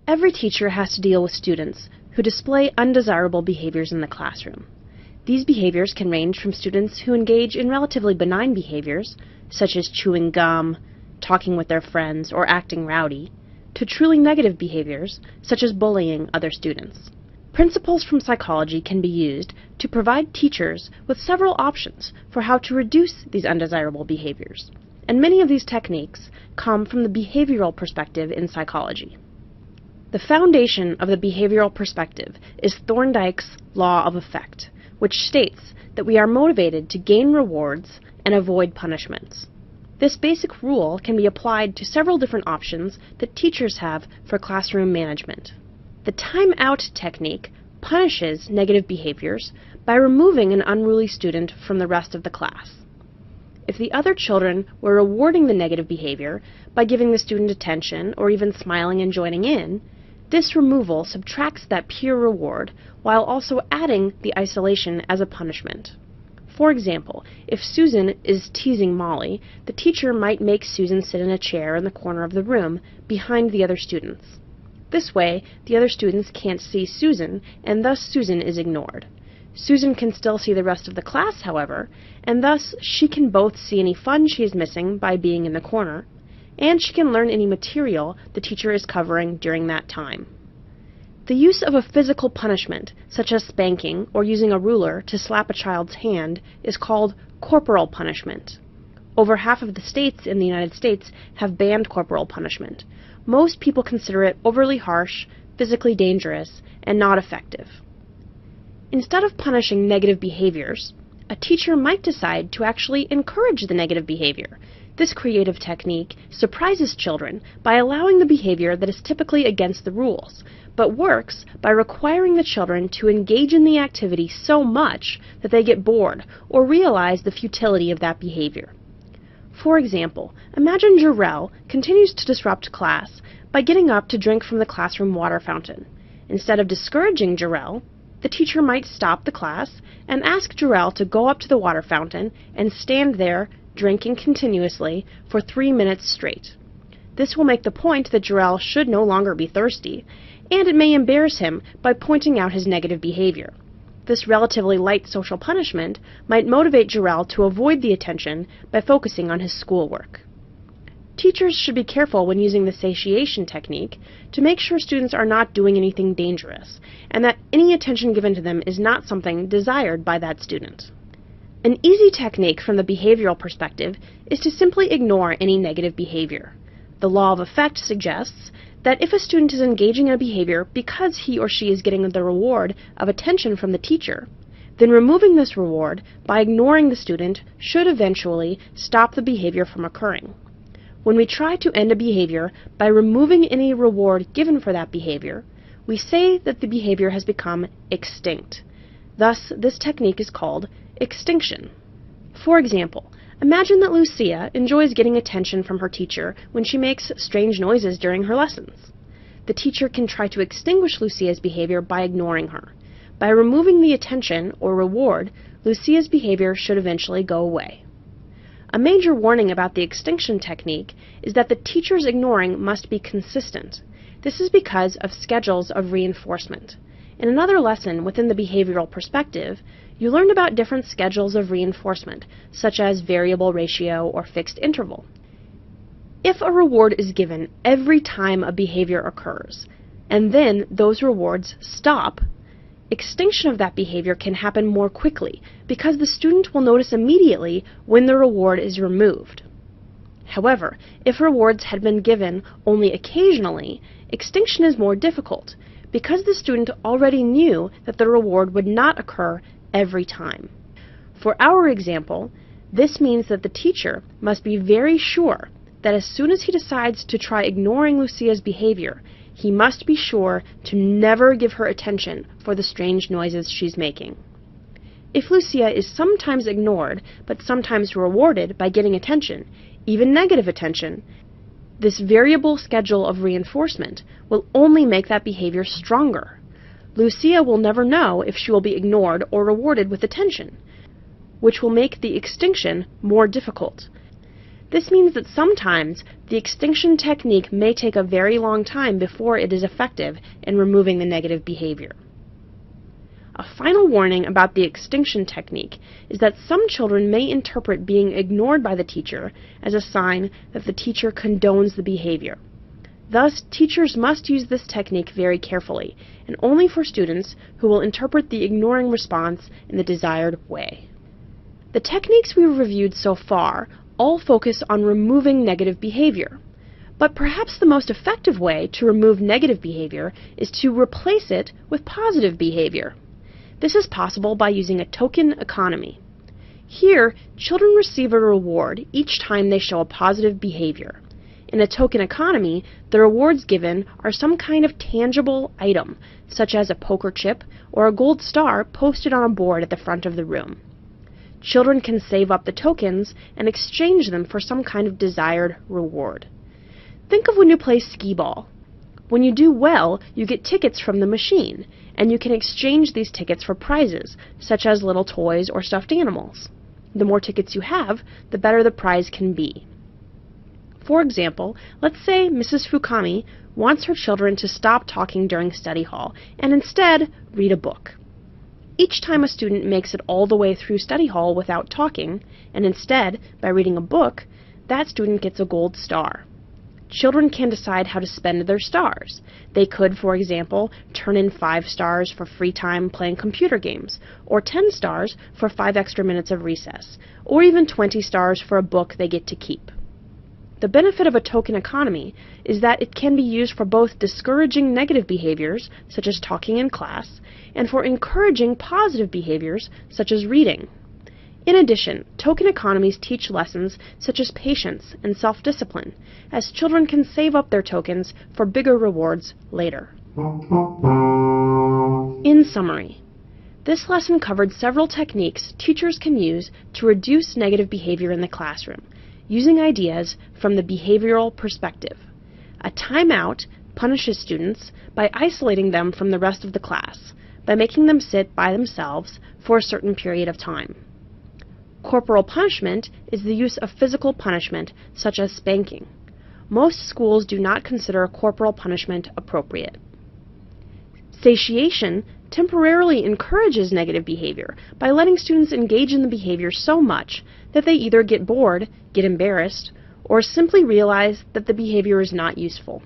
Every teacher has to deal with students who display undesirable behaviors in the classroom. These behaviors can range from students who engage in relatively benign behaviors, such as chewing gum, talking with their friends, or acting rowdy, to truly negative behaviors, such as bullying other students. Principles from psychology can be used to provide teachers with several options for how to reduce these undesirable behaviors, and many of these techniques come from the behavioral perspective in psychology. The foundation of the behavioral perspective is Thorndike's law of effect, which states that we are motivated to gain rewards and avoid punishments. This basic rule can be applied to several different options that teachers have for classroom management. The time-out technique punishes negative behaviors by removing an unruly student from the rest of the class. If the other children were rewarding the negative behavior by giving the student attention or even smiling and joining in, this removal subtracts that peer reward while also adding the isolation as a punishment. For example, if Susan is teasing Molly, the teacher might make Susan sit in a chair in the corner of the room behind the other students. This way, the other students can't see Susan, and thus Susan is ignored. Susan can still see the rest of the class, however, and thus she can both see any fun she is missing by being in the corner, and she can learn any material the teacher is covering during that time. The use of a physical punishment, such as spanking or using a ruler to slap a child's hand, is called corporal punishment. Over half of the states in the United States have banned corporal punishment. Most people consider it overly harsh, physically dangerous, and not effective. Instead of punishing negative behaviors, a teacher might decide to actually encourage the negative behavior. This creative technique surprises children by allowing the behavior that is typically against the rules, but works by requiring the children to engage in the activity so much that they get bored or realize the futility of that behavior. For example, imagine Jarrell continues to disrupt class by getting up to drink from the classroom water fountain. Instead of discouraging Jarrell, the teacher might stop the class and ask Jarrell to go up to the water fountain and stand there drinking continuously for 3 minutes straight. This will make the point that Jarrell should no longer be thirsty, and it may embarrass him by pointing out his negative behavior. This relatively light social punishment might motivate Jarrell to avoid the attention by focusing on his schoolwork. Teachers should be careful when using the satiation technique to make sure students are not doing anything dangerous, and that any attention given to them is not something desired by that student. An easy technique from the behavioral perspective is to simply ignore any negative behavior. The law of effect suggests that if a student is engaging in a behavior because he or she is getting the reward of attention from the teacher, then removing this reward by ignoring the student should eventually stop the behavior from occurring. When we try to end a behavior by removing any reward given for that behavior, we say that the behavior has become extinct. Thus, this technique is called extinction. For example, imagine that Lucia enjoys getting attention from her teacher when she makes strange noises during her lessons. The teacher can try to extinguish Lucia's behavior by ignoring her. By removing the attention or reward, Lucia's behavior should eventually go away. A major warning about the extinction technique is that the teacher's ignoring must be consistent. This is because of schedules of reinforcement. In another lesson within the behavioral perspective, you learned about different schedules of reinforcement, such as variable ratio or fixed interval. If a reward is given every time a behavior occurs, and then those rewards stop, extinction of that behavior can happen more quickly because the student will notice immediately when the reward is removed. However, if rewards had been given only occasionally, extinction is more difficult because the student already knew that the reward would not occur every time. For our example, this means that the teacher must be very sure that as soon as he decides to try ignoring Lucia's behavior, he must be sure to never give her attention for the strange noises she's making. If Lucia is sometimes ignored, but sometimes rewarded by getting attention, even negative attention, this variable schedule of reinforcement will only make that behavior stronger. Lucia will never know if she will be ignored or rewarded with attention, which will make the extinction more difficult. This means that sometimes the extinction technique may take a very long time before it is effective in removing the negative behavior. A final warning about the extinction technique is that some children may interpret being ignored by the teacher as a sign that the teacher condones the behavior. Thus, teachers must use this technique very carefully, and only for students who will interpret the ignoring response in the desired way. The techniques we've reviewed so far all focus on removing negative behavior. But perhaps the most effective way to remove negative behavior is to replace it with positive behavior. This is possible by using a token economy. Here, children receive a reward each time they show a positive behavior. In a token economy, the rewards given are some kind of tangible item, such as a poker chip or a gold star posted on a board at the front of the room. Children can save up the tokens and exchange them for some kind of desired reward. Think of when you play skee-ball. When you do well, you get tickets from the machine, and you can exchange these tickets for prizes, such as little toys or stuffed animals. The more tickets you have, the better the prize can be. For example, let's say Mrs. Fukami wants her children to stop talking during study hall and instead read a book. Each time a student makes it all the way through study hall without talking, and instead, by reading a book, that student gets a gold star. Children can decide how to spend their stars. They could, for example, turn in 5 stars for free time playing computer games, or 10 stars for 5 extra minutes of recess, or even 20 stars for a book they get to keep. The benefit of a token economy is that it can be used for both discouraging negative behaviors, such as talking in class, and for encouraging positive behaviors, such as reading. In addition, token economies teach lessons such as patience and self-discipline, as children can save up their tokens for bigger rewards later. In summary, this lesson covered several techniques teachers can use to reduce negative behavior in the classroom, using ideas from the behavioral perspective. A timeout punishes students by isolating them from the rest of the class, by making them sit by themselves for a certain period of time. Corporal punishment is the use of physical punishment, such as spanking. Most schools do not consider corporal punishment appropriate. Satiation temporarily encourages negative behavior by letting students engage in the behavior so much that they either get bored, get embarrassed, or simply realize that the behavior is not useful.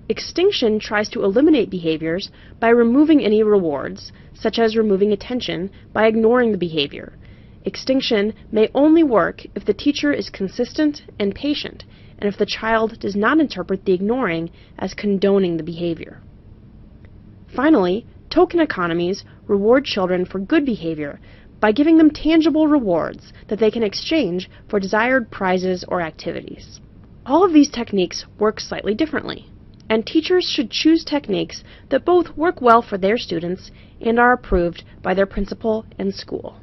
Extinction tries to eliminate behaviors by removing any rewards, such as removing attention by ignoring the behavior. Extinction may only work if the teacher is consistent and patient, and if the child does not interpret the ignoring as condoning the behavior. Finally, token economies reward children for good behavior by giving them tangible rewards that they can exchange for desired prizes or activities. All of these techniques work slightly differently, and teachers should choose techniques that both work well for their students and are approved by their principal and school.